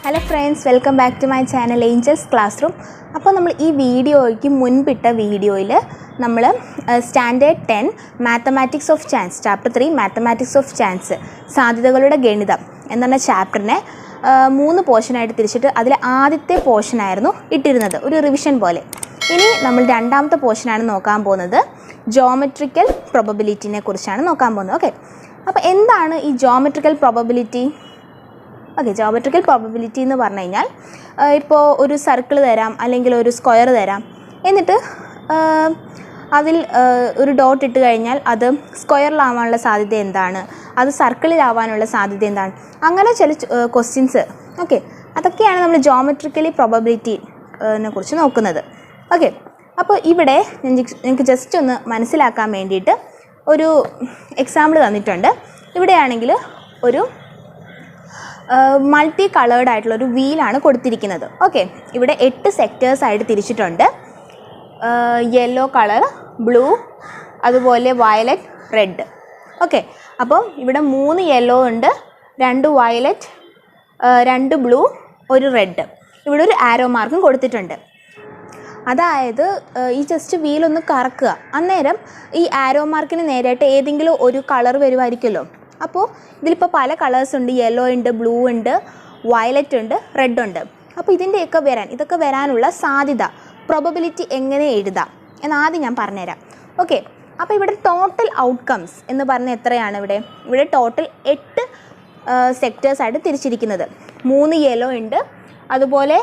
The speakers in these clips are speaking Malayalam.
Hello friends, welcome back to my channel Angels classroom. അപ്പോൾ നമ്മൾ ഈ വീഡിയോയ്ക്ക് മുൻപിട്ട വീഡിയോയിൽ നമ്മൾ standard 10 mathematics of chance chapter 3 mathematics of chance സാധ്യതകളുടെ ഗണിതം എന്ന ചാപ്റ്ററിനെ 3 പോർഷനായിട്ട് തിരിച്ചിട്ട് അതിൽ ആദ്യത്തെ പോർഷനായിരുന്നു ഇട്ടിരുന്നത്, ഒരു റിവിഷൻ പോലെ. ഇനി നമ്മൾ രണ്ടാമത്തെ പോർഷനാണ് നോക്കാൻ പോകുന്നത്, ജോമെട്രിക്കൽ പ്രോബബിലിറ്റിനെ കുറിച്ചാണ് നോക്കാൻ പോകുന്നത്. ഓക്കെ, അപ്പോൾ എന്താണ് ഈ geometrical probability? Okay, geometrical probability എന്ന് പറഞ്ഞു കഴിഞ്ഞാൽ ഇപ്പോൾ ഒരു സർക്കിൾ തരാം അല്ലെങ്കിൽ ഒരു സ്ക്വയർ തരാം, എന്നിട്ട് അതിൽ ഒരു ഡോട്ട് ഇട്ട് കഴിഞ്ഞാൽ അത് സ്ക്വയറിലാവാനുള്ള സാധ്യത എന്താണ്, അത് സർക്കിളിലാവാനുള്ള സാധ്യത എന്താണ്, അങ്ങനെ ചില ക്വസ്റ്റ്യൻസ്. ഓക്കെ, അതൊക്കെയാണ് നമ്മൾ ജോമെട്രിക്കലി പ്രോബബിലിറ്റിനെ കുറിച്ച് നോക്കുന്നത്. ഓക്കെ, അപ്പോൾ ഇവിടെ നിങ്ങൾക്ക് ജസ്റ്റ് ഒന്ന് മനസ്സിലാക്കാൻ വേണ്ടിയിട്ട് ഒരു എക്സാമ്പിൾ തന്നിട്ടുണ്ട്. ഇവിടെയാണെങ്കിൽ ഒരു മൾട്ടി കളേർഡ് ആയിട്ടുള്ളൊരു വീലാണ് കൊടുത്തിരിക്കുന്നത്. ഓക്കെ, ഇവിടെ 8 സെക്ടേഴ്സ് ആയിട്ട് തിരിച്ചിട്ടുണ്ട്. യെല്ലോ കളർ, ബ്ലൂ, അതുപോലെ വയലറ്റ്, റെഡ്. ഓക്കെ, അപ്പം ഇവിടെ 3 യെല്ലോ ഉണ്ട്, 2 വയലറ്റ്, 2 ബ്ലൂ, 1 റെഡ്. ഇവിടെ ഒരു ആരോ മാർക്കും കൊടുത്തിട്ടുണ്ട്. അതായത് ഈ ജസ്റ്റ് വീലൊന്ന് കറക്കുക, അന്നേരം ഈ ആരോ മാർക്കിന് നേരായിട്ട് ഏതെങ്കിലും ഒരു കളർ വരുമായിരിക്കുമല്ലോ. അപ്പോൾ ഇതിലിപ്പോൾ പല കളേഴ്സ് ഉണ്ട്, യെല്ലോ ഉണ്ട്, ബ്ലൂ ഉണ്ട്, വയലറ്റ് ഉണ്ട്, റെഡ് ഉണ്ട്. അപ്പോൾ ഇതൊക്കെ വരാനുള്ള സാധ്യത, പ്രോബബിലിറ്റി എങ്ങനെ എഴുതാം എന്നാദ്യം ഞാൻ പറഞ്ഞുതരാം. ഓക്കെ, അപ്പോൾ ഇവിടെ ടോട്ടൽ ഔട്ട്കംസ് എന്ന് പറഞ്ഞാൽ എത്രയാണ്? ഇവിടെ ടോട്ടൽ 8 സെക്ടേഴ്സായിട്ട് തിരിച്ചിരിക്കുന്നത്. 3 യെല്ലോ ഉണ്ട്, അതുപോലെ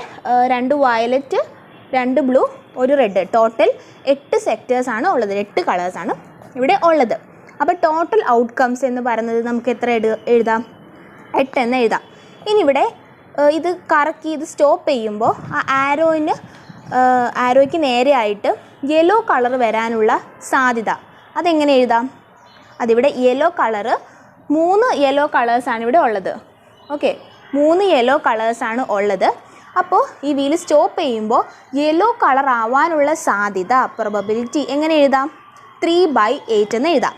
2 വയലറ്റ്, 2 ബ്ലൂ, 1 റെഡ്. ടോട്ടൽ 8 സെക്ടേഴ്സാണ് ഉള്ളത്, 8 കളേഴ്സാണ് ഇവിടെ ഉള്ളത്. അപ്പോൾ ടോട്ടൽ ഔട്ട്കംസ് എന്ന് പറയുന്നത് നമുക്ക് എത്ര എഴുതാം? 8 എന്ന് എഴുതാം. ഇനി ഇവിടെ ഇത് കറക്കി ഇത് സ്റ്റോപ്പ് ചെയ്യുമ്പോൾ ആ ആരോയ്ക്ക് നേരെയായിട്ട് യെല്ലോ കളർ വരാനുള്ള സാധ്യത അതെങ്ങനെ എഴുതാം? അതിവിടെ യെല്ലോ കളറ് 3 യെല്ലോ കളേഴ്സാണ് ഇവിടെ ഉള്ളത്. ഓക്കെ, 3 യെല്ലോ കളേഴ്സാണ് ഉള്ളത്. അപ്പോൾ ഈ വീല് സ്റ്റോപ്പ് ചെയ്യുമ്പോൾ യെല്ലോ കളർ ആവാനുള്ള സാധ്യത, പ്രോബബിലിറ്റി എങ്ങനെ എഴുതാം? 3/8 എന്ന് എഴുതാം.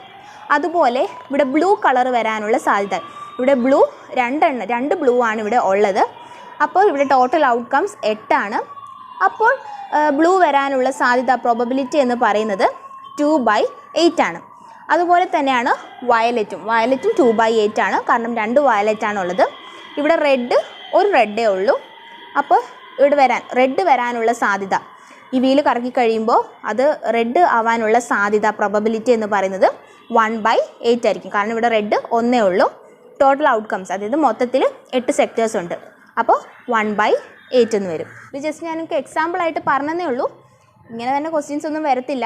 അതുപോലെ ഇവിടെ ബ്ലൂ കളർ വരാനുള്ള സാധ്യത, ഇവിടെ ബ്ലൂ 2 ബ്ലൂ ആണ് ഇവിടെ ഉള്ളത്. അപ്പോൾ ഇവിടെ ടോട്ടൽ ഔട്ട്കംസ് 8 ആണ്. അപ്പോൾ ബ്ലൂ വരാനുള്ള സാധ്യത, പ്രോബബിലിറ്റി എന്ന് പറയുന്നത് 2/8 ആണ്. അതുപോലെ തന്നെയാണ് വയലറ്റും 2/8 ആണ്, കാരണം 2 വയലറ്റ് ആണുള്ളത്. ഇവിടെ റെഡ്, 1 റെഡേ ഉള്ളൂ. അപ്പോൾ ഇവിടെ റെഡ് വരാനുള്ള സാധ്യത, ഈ വീല് കറക്കി കഴിയുമ്പോൾ അത് റെഡ് ആവാനുള്ള സാധ്യത, പ്രോബബിലിറ്റി എന്ന് പറയുന്നത് 1/8 ആയിരിക്കും. കാരണം ഇവിടെ റെഡ് 1 ഉള്ളൂ. ടോട്ടൽ ഔട്ട്കംസ്, അതായത് മൊത്തത്തിൽ 8 സെക്ടേഴ്സ് ഉണ്ട്. അപ്പോൾ 1/8 എന്ന് വരും. ഇത് ജസ്റ്റ് ഞാൻ നിങ്ങൾക്ക് എക്സാമ്പിളായിട്ട് പറഞ്ഞതേ ഉള്ളൂ. ഇങ്ങനെ തന്നെ ക്വസ്റ്റ്യൻസ് ഒന്നും വരത്തില്ല,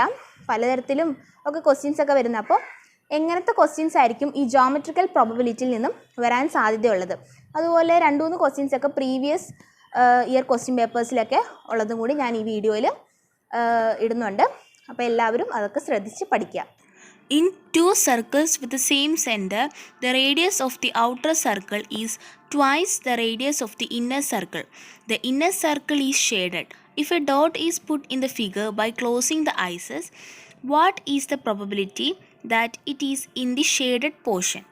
പലതരത്തിലും ഒക്കെ ക്വസ്റ്റ്യൻസ് ഒക്കെ വരുന്നത്. അപ്പോൾ എങ്ങനത്തെ ക്വസ്റ്റ്യൻസ് ആയിരിക്കും ഈ ജോമെട്രിക്കൽ പ്രോബബിലിറ്റിയിൽ നിന്നും വരാൻ സാധ്യതയുള്ളത്? അതുപോലെ 2-3 ക്വസ്റ്റ്യൻസ് ഒക്കെ പ്രീവിയസ് ഇയർ ക്വസ്റ്റ്യൻ പേപ്പേഴ്സിലൊക്കെ ഉള്ളതും കൂടി ഞാൻ ഈ വീഡിയോയിൽ ഇടുന്നുണ്ട്. അപ്പോൾ എല്ലാവരും അതൊക്കെ ശ്രദ്ധിച്ച് പഠിക്കുക. In 2 circles with the same center, the radius of the outer circle is twice the radius of the inner circle. The inner circle is shaded. If a dot is put in the figure by closing the eyes, what is the probability that it is in the shaded portion?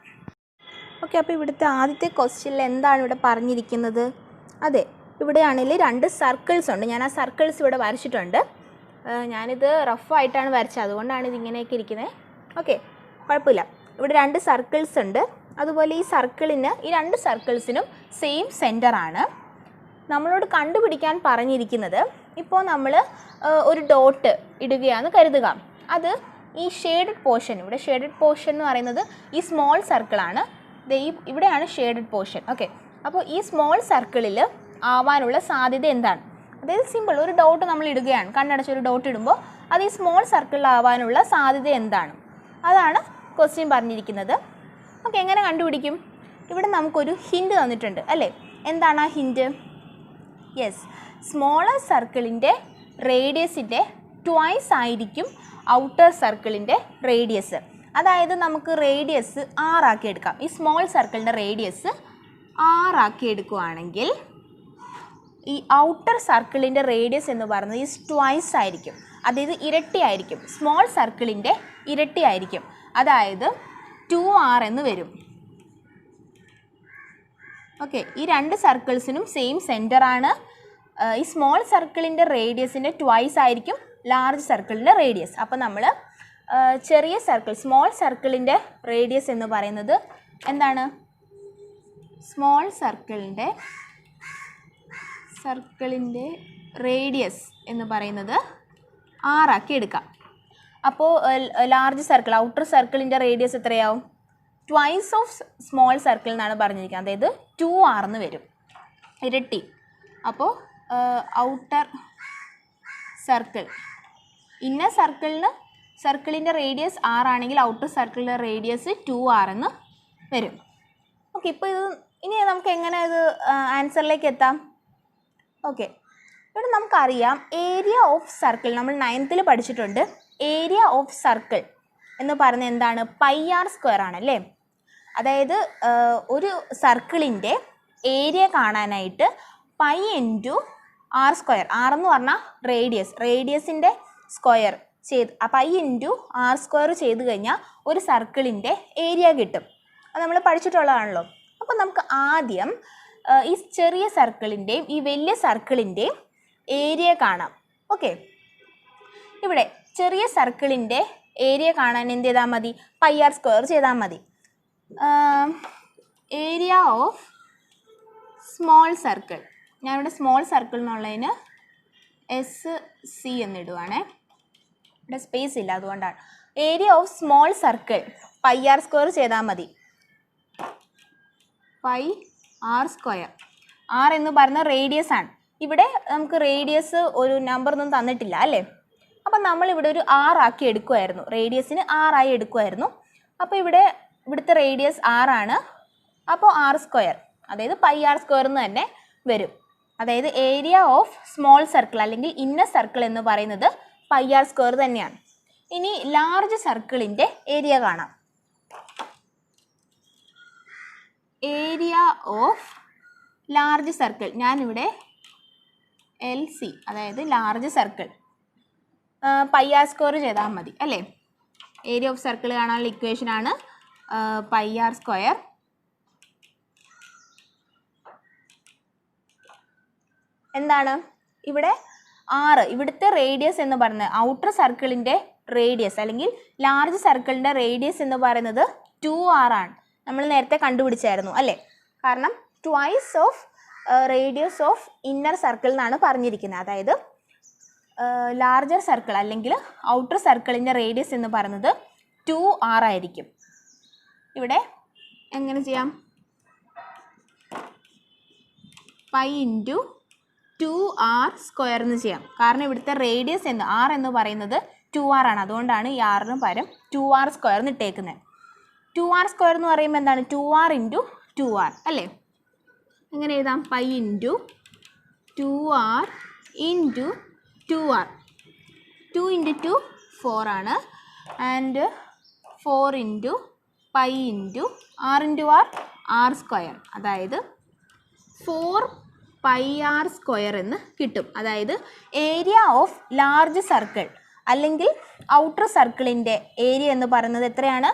Okay, അപ്പോൾ ഇവിടുത്തെ ആദ്യത്തെ ക്വസ്റ്റ്യനിൽ എന്താണ് ഇവിടെ പറഞ്ഞിരിക്കുന്നത്? അതെ, ഇവിടെയാണെങ്കിൽ 2 സർക്കിൾസ് ഉണ്ട്. ഞാൻ ആ സർക്കിൾസ് ഇവിടെ വരച്ചിട്ടുണ്ട്. ഞാനിത് റഫായിട്ടാണ് വരച്ചത്, അതുകൊണ്ടാണ് ഇതിങ്ങനെയൊക്കെ ഇരിക്കുന്നത്. ഓക്കെ, കുഴപ്പമില്ല. ഇവിടെ 2 സർക്കിൾസ് ഉണ്ട്. അതുപോലെ ഈ 2 സർക്കിൾസിനും സെയിം സെൻറ്ററാണ്. നമ്മളോട് കണ്ടുപിടിക്കാൻ പറഞ്ഞിരിക്കുന്നത്, ഇപ്പോൾ നമ്മൾ ഒരു ഡോട്ട് ഇടുകയാണെന്ന് കരുതുക. അത് ഈ ഷെയ്ഡഡ് പോർഷൻ, ഇവിടെ ഷെയ്ഡഡ് പോർഷൻ എന്ന് പറയുന്നത് ഈ സ്മോൾ സർക്കിളാണ്. ഇവിടെയാണ് ഷെയ്ഡഡ് പോർഷൻ. ഓക്കെ, അപ്പോൾ ഈ സ്മോൾ സർക്കിളിൽ ആവാനുള്ള സാധ്യത എന്താണ്? അതായത് സിമ്പിൾ, ഒരു ഡോട്ട് നമ്മൾ ഇടുകയാണ്, കണ്ണടച്ചൊരു ഡോട്ട് ഇടുമ്പോൾ അത് ഈ സ്മോൾ സർക്കിളിലാവാനുള്ള സാധ്യത എന്താണ്? അതാണ് ക്വസ്റ്റ്യൻ പറഞ്ഞിരിക്കുന്നത്. ഓക്കെ, എങ്ങനെ കണ്ടുപിടിക്കും? ഇവിടെ നമുക്കൊരു ഹിൻറ്റ് തന്നിട്ടുണ്ട് അല്ലേ? എന്താണ് ആ ഹിൻറ്റ്? യെസ്, സ്മോളർ സർക്കിളിൻ്റെ റേഡിയസിൻ്റെ ട്വൈസ് ആയിരിക്കും ഔട്ടർ സർക്കിളിൻ്റെ റേഡിയസ്. അതായത് നമുക്ക് റേഡിയസ് 6 ആക്കി എടുക്കാം. ഈ സ്മോൾ സർക്കിളിൻ്റെ റേഡിയസ് 6 ആക്കി എടുക്കുകയാണെങ്കിൽ ഈ ഔട്ടർ സർക്കിളിൻ്റെ റേഡിയസ് എന്ന് പറയുന്നത് ഈ ട്വൈസ് ആയിരിക്കും, അതായത് ഇരട്ടിയായിരിക്കും. സ്മോൾ സർക്കിളിൻ്റെ ഇരട്ടിയായിരിക്കും, അതായത് 2r എന്ന് വരും. ഓക്കെ, ഈ രണ്ട് സർക്കിൾസിനും സെയിം സെൻറ്ററാണ്. ഈ സ്മോൾ സർക്കിളിൻ്റെ റേഡിയസിൻ്റെ ട്വൈസ് ആയിരിക്കും ലാർജ് സർക്കിളിൻ്റെ റേഡിയസ്. അപ്പോൾ നമ്മൾ ചെറിയ സർക്കിൾ സ്മോൾ സർക്കിളിൻ്റെ റേഡിയസ് എന്ന് പറയുന്നത് എന്താണ്? സ്മോൾ സർക്കിളിൻ്റെ റേഡിയസ് എന്ന് പറയുന്നത് 6 ആക്കി എടുക്കാം. അപ്പോൾ ലാർജ് സർക്കിൾ ഔട്ടർ സർക്കിളിൻ്റെ റേഡിയസ് എത്രയാവും? ട്വൈസ് ഓഫ് സ്മോൾ സർക്കിൾ എന്നാണ് പറഞ്ഞിരിക്കുന്നത്. അതായത് 2r എന്ന് വരും, ഇരട്ടി. അപ്പോൾ ഔട്ടർ സർക്കിൾ ഇന്നർ സർക്കിളിൻ്റെ റേഡിയസ് 6 ആണെങ്കിൽ ഔട്ടർ സർക്കിളിൻ്റെ റേഡിയസ് 2r എന്ന് വരും. ഓക്കെ, ഇപ്പോൾ ഇനി നമുക്ക് എങ്ങനെ ഇത് ആൻസറിലേക്ക് എത്താം? ഓക്കെ, ഇവിടെ നമുക്കറിയാം ഏരിയ ഓഫ് സർക്കിൾ നമ്മൾ 9th പഠിച്ചിട്ടുണ്ട്. ഏരിയ ഓഫ് സർക്കിൾ എന്ന് പറയുന്നത് എന്താണ്? πr² ആണല്ലേ. അതായത് ഒരു സർക്കിളിൻ്റെ ഏരിയ കാണാനായിട്ട് π × r², r എന്ന് പറഞ്ഞാൽ റേഡിയസിൻ്റെ സ്ക്വയർ ചെയ്ത് π × r² ചെയ്ത് കഴിഞ്ഞാൽ ഒരു സർക്കിളിൻ്റെ ഏരിയ കിട്ടും. അത് നമ്മൾ പഠിച്ചിട്ടുള്ളതാണല്ലോ. അപ്പോൾ നമുക്ക് ആദ്യം ഈ ചെറിയ സർക്കിളിൻ്റെയും ഈ വലിയ സർക്കിളിൻ്റെയും ഏരിയ കാണാം. ഓക്കെ, ഇവിടെ ചെറിയ സർക്കിളിൻ്റെ ഏരിയ കാണാൻ എന്ത് ചെയ്താൽ മതി? πr² ചെയ്താൽ മതി. ഏരിയ ഓഫ് സ്മോൾ സർക്കിൾ, ഞാനിവിടെ സ്മോൾ സർക്കിൾ എന്നുള്ളതിന് SC എന്നിടുവാണേ, ഇവിടെ സ്പേസ് ഇല്ല അതുകൊണ്ടാണ്. Area of small circle πr² ചെയ്താൽ മതി. πr², r എന്ന് പറയുന്ന റേഡിയസ് ആണ്. ഇവിടെ നമുക്ക് റേഡിയസ് ഒരു നമ്പർ ഒന്നും തന്നിട്ടില്ല അല്ലേ. അപ്പം നമ്മളിവിടെ ഒരു 6 ആക്കി എടുക്കുമായിരുന്നു, റേഡിയസിന് 6 ആയി എടുക്കുമായിരുന്നു. അപ്പോൾ ഇവിടുത്തെ റേഡിയസ് 6 ആണ്. അപ്പോൾ r², അതായത് πr² എന്ന് തന്നെ വരും. അതായത് ഏരിയ ഓഫ് സ്മോൾ സർക്കിൾ അല്ലെങ്കിൽ ഇന്നർ സർക്കിൾ എന്ന് പറയുന്നത് πr² തന്നെയാണ്. ഇനി ലാർജ് സർക്കിളിൻ്റെ ഏരിയ കാണാം. ഏരിയ ഓഫ് ലാർജ് സർക്കിൾ, ഞാനിവിടെ LC അതായത് ലാർജ് സർക്കിൾ πr² ചെയ്താൽ മതി അല്ലേ. ഏരിയ ഓഫ് സർക്കിൾ കാണാനുള്ള ഇക്വേഷനാണ് πr². എന്താണ് ഇവിടെ 6? ഇവിടുത്തെ റേഡിയസ് എന്ന് പറയുന്നത് ഔട്ടർ സർക്കിളിൻ്റെ റേഡിയസ് അല്ലെങ്കിൽ ലാർജ് സർക്കിളിൻ്റെ റേഡിയസ് എന്ന് പറയുന്നത് 2r ആണ്. നമ്മൾ നേരത്തെ കണ്ടുപിടിച്ചായിരുന്നു അല്ലേ. കാരണം twice of radius of inner circle എന്നാണ് പറഞ്ഞിരിക്കുന്നത്. അതായത് ലാർജർ സർക്കിൾ അല്ലെങ്കിൽ ഔട്ടർ സർക്കിളിൻ്റെ റേഡിയസ് എന്ന് പറയുന്നത് 2r ആയിരിക്കും. ഇവിടെ എങ്ങനെ ചെയ്യാം? π × 2r² എന്ന് ചെയ്യാം. കാരണം ഇവിടുത്തെ റേഡിയസ് r എന്ന് പറയുന്നത് 2r ആണ്. അതുകൊണ്ടാണ് ഈ r-ന് പകരം 2r² എന്ന് ഇട്ടേക്കുന്നത്. 2r² എന്ന് പറയുമ്പോൾ എന്താണ്? 2r × 2r അല്ലേ. എങ്ങനെ എഴുതാം? π × 2r × 2r. 2 × 2 4 ആണ്. And 4 × π × r × r². അതായത് 4πr² എന്ന് കിട്ടും. അതായത് ഏരിയ ഓഫ് ലാർജ് സർക്കിൾ അല്ലെങ്കിൽ ഔട്ടർ സർക്കിളിൻ്റെ ഏരിയ എന്ന് പറയുന്നത് എത്രയാണ്?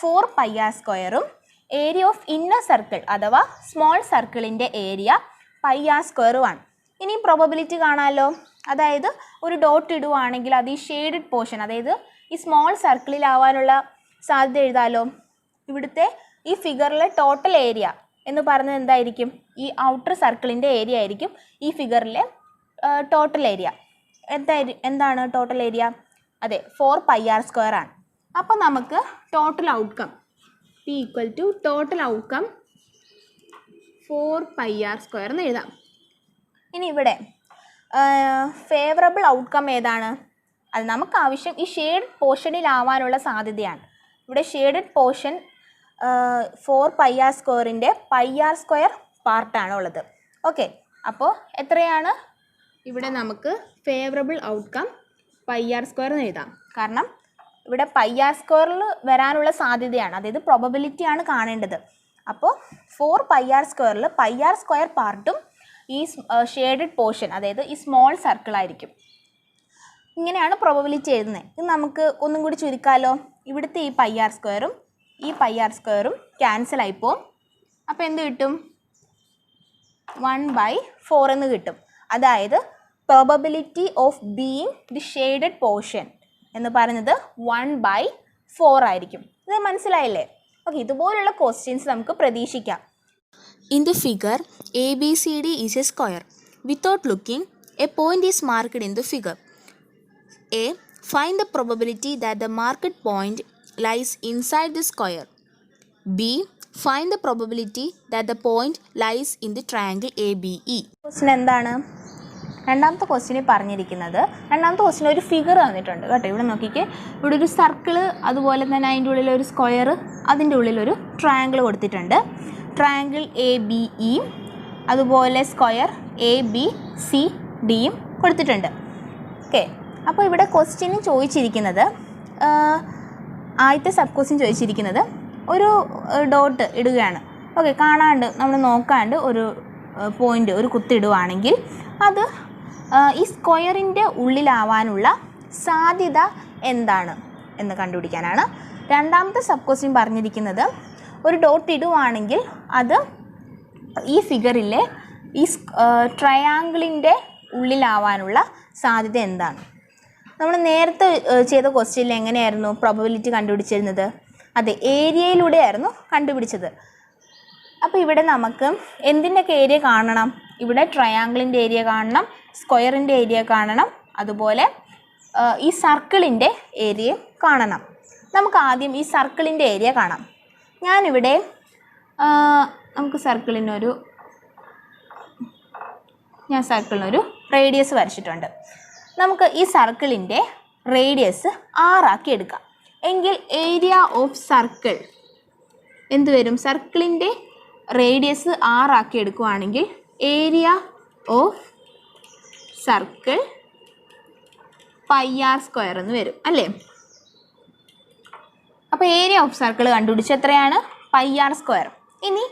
4πr²ഉം ഏരിയ ഓഫ് ഇന്നർ സർക്കിൾ അഥവാ സ്മോൾ സർക്കിളിൻ്റെ ഏരിയ πr²ആണ്. ഇനി പ്രോബബിലിറ്റി കാണാമല്ലോ. അതായത് ഒരു ഡോട്ട് ഇടുവാണെങ്കിൽ അത് ഈ ഷെയ്ഡഡ് പോർഷൻ, അതായത് ഈ സ്മോൾ സർക്കിളിലാവാനുള്ള സാധ്യത എഴുതാമല്ലോ. ഇവിടുത്തെ ഈ ഫിഗറിലെ ടോട്ടൽ ഏരിയ എന്ന് പറയുന്നത് എന്തായിരിക്കും? ഈ ഔട്ടർ സർക്കിളിൻ്റെ ഏരിയ ആയിരിക്കും ഈ ഫിഗറിലെ ടോട്ടൽ ഏരിയ. എന്താണ് ടോട്ടൽ ഏരിയ? അതെ, 4πr² ആണ്. അപ്പോൾ നമുക്ക് total outcome P = total outcome 4πr² എന്ന് എഴുതാം. ഇനി ഇവിടെ ഫേവറബിൾ ഔട്ട്കം ഏതാണ്? അത് നമുക്ക് ആവശ്യം ഈ ഷെയ്ഡ് പോർഷനിലാവാനുള്ള സാധ്യതയാണ്. ഇവിടെ ഷെയ്ഡഡ് പോർഷൻ 4πr²ൻ്റെ πr² പാർട്ടാണ് ഉള്ളത്. ഓക്കെ, അപ്പോൾ എത്രയാണ് ഇവിടെ നമുക്ക് ഫേവറബിൾ ഔട്ട്കം? πr² എന്ന് എഴുതാം. കാരണം ഇവിടെ πr² വരാനുള്ള സാധ്യതയാണ്, അതായത് പ്രോബബിലിറ്റിയാണ് കാണേണ്ടത്. അപ്പോൾ 4πr²-ൽ πr² പാർട്ടും ഈ ഷെയ്ഡഡ് പോർഷൻ അതായത് ഈ സ്മോൾ സർക്കിൾ ആയിരിക്കും. ഇങ്ങനെയാണ് പ്രോബബിലിറ്റി എഴുതുന്നത്. ഇത് നമുക്ക് ഒന്നും കൂടി ചുരുക്കാമല്ലോ. ഇവിടുത്തെ ഈ πr²ഉം ഈ πr² ക്യാൻസൽ ആയിപ്പോവും. അപ്പോൾ എന്ത് കിട്ടും? 1/4 എന്ന് കിട്ടും. അതായത് probability of being the shaded portion എന്ന് പറയുന്നത് 1/4 ആയിരിക്കും. ഇത് മനസ്സിലായില്ലേ? ഓക്കെ, ഇതുപോലുള്ള ക്വസ്റ്റ്യൻസ് നമുക്ക് പ്രതീക്ഷിക്കാം. In the figure, ABCD is a square. Without looking, a point is marked in the figure. A. Find the probability that the marked point lies inside the square. B. Find the probability that the point lies in the triangle ABE. Question എന്താണ്? രണ്ടാമത്തെ ക്വസ്റ്റ്യനിൽ പറഞ്ഞിരിക്കുന്നത്, രണ്ടാമത്തെ ക്വസ്റ്റ്യൻ ഒരു ഫിഗർ തന്നിട്ടുണ്ട് കേട്ടോ. ഇവിടെ നോക്കിക്കേ, ഇവിടെ ഒരു സർക്കിള്, അതുപോലെ തന്നെ അതിൻ്റെ ഉള്ളിൽ ഒരു സ്ക്വയർ, അതിൻ്റെ ഉള്ളിലൊരു ട്രയാങ്കിൾ കൊടുത്തിട്ടുണ്ട്. ട്രയാങ്കിൾ ABE, അതുപോലെ സ്ക്വയർ ABCDയും കൊടുത്തിട്ടുണ്ട്. ഓക്കെ, അപ്പോൾ ഇവിടെ ക്വസ്റ്റ്യന് ചോദിച്ചിരിക്കുന്നത്, ആദ്യത്തെ സബ് ക്വസ്റ്റ്യൻ ചോദിച്ചിരിക്കുന്നത് ഒരു ഡോട്ട് ഇടുകയാണ്. ഓക്കെ, കാണാണ്ട് നമ്മൾ നോക്കാണ്ട് ഒരു പോയിൻ്റ്, ഒരു കുത്തിടുവാണെങ്കിൽ അത് ഈ സ്ക്വയറിൻ്റെ ഉള്ളിലാവാനുള്ള സാധ്യത എന്താണ് എന്ന് കണ്ടുപിടിക്കാനാണ്. രണ്ടാമത്തെ സബ് ക്വസ്റ്റ്യൻ പറഞ്ഞിരിക്കുന്നത് ഒരു ഡോട്ട് ഇടുവാണെങ്കിൽ അത് ഈ ഫിഗറിലെ ഈ ട്രയാങ്കിളിൻ്റെ ഉള്ളിലാവാനുള്ള സാധ്യത എന്താണ്. നമ്മൾ നേരത്തെ ചെയ്ത ക്വസ്റ്റ്യനിൽ എങ്ങനെയായിരുന്നു പ്രോബബിലിറ്റി കണ്ടുപിടിച്ചിരുന്നത്? അതെ, ഏരിയയിലൂടെയായിരുന്നു കണ്ടുപിടിച്ചത്. അപ്പോൾ ഇവിടെ നമുക്ക് എന്തിൻ്റെയൊക്കെ ഏരിയ കാണണം? ഇവിടെ ട്രയാങ്കിളിൻ്റെ ഏരിയ കാണണം, സ്ക്വയറിൻ്റെ ഏരിയ കാണണം, അതുപോലെ ഈ സർക്കിളിൻ്റെ ഏരിയ കാണണം. നമുക്ക് ആദ്യം ഈ സർക്കിളിൻ്റെ ഏരിയ കാണാം. ഞാനിവിടെ നമുക്ക് സർക്കിളിനൊരു റേഡിയസ് വരച്ചിട്ടുണ്ട്. നമുക്ക് ഈ സർക്കിളിൻ്റെ റേഡിയസ് 6 ആക്കി എടുക്കാം. എങ്കിൽ ഏരിയ ഓഫ് സർക്കിൾ എന്ത് വരും? സർക്കിളിൻ്റെ റേഡിയസ് 6 ആക്കി എടുക്കുകയാണെങ്കിൽ ഏരിയ ഓഫ് സർക്കിൾ πr² എന്ന് വരും അല്ലേ? അപ്പോൾ ഏരിയ ഓഫ് സർക്കിൾ കണ്ടുപിടിച്ച് എത്രയാണ്? πr². ഇനി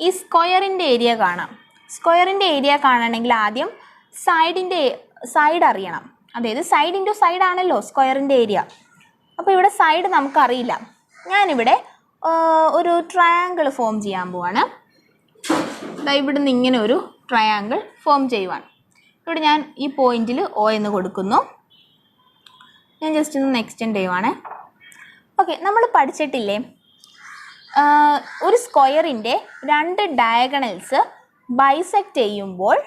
ഈ സ്ക്വയറിൻ്റെ ഏരിയ കാണാം. സ്ക്വയറിൻ്റെ ഏരിയ കാണണമെങ്കിൽ ആദ്യം സൈഡ് അറിയണം. അതായത് സൈഡ് ഇൻറ്റു സൈഡ് ആണല്ലോ സ്ക്വയറിൻ്റെ ഏരിയ. അപ്പോൾ ഇവിടെ സൈഡ് നമുക്കറിയില്ല. ഞാനിവിടെ ഒരു ട്രയാങ്കിൾ ഫോം ചെയ്യാൻ പോവാണ്. ഇവിടെ നിന്ന് ഇങ്ങനെ ഒരു ട്രയാങ്കിൾ ഫോം ചെയ്യുവാണ്. ഇവിടെ ഞാൻ ഈ പോയിന്റിൽ O എന്ന് കൊടുക്കുന്നു. ഞാൻ ജസ്റ്റ് ഒന്ന് എക്സ്റ്റെൻഡ് ചെയ്യുവാണ്. ഓക്കെ, നമ്മൾ പഠിച്ചിട്ടില്ലേ ഒരു സ്ക്വയറിൻ്റെ 2 ഡയഗണൽസ് ബൈസെക്റ്റ് ചെയ്യുമ്പോൾ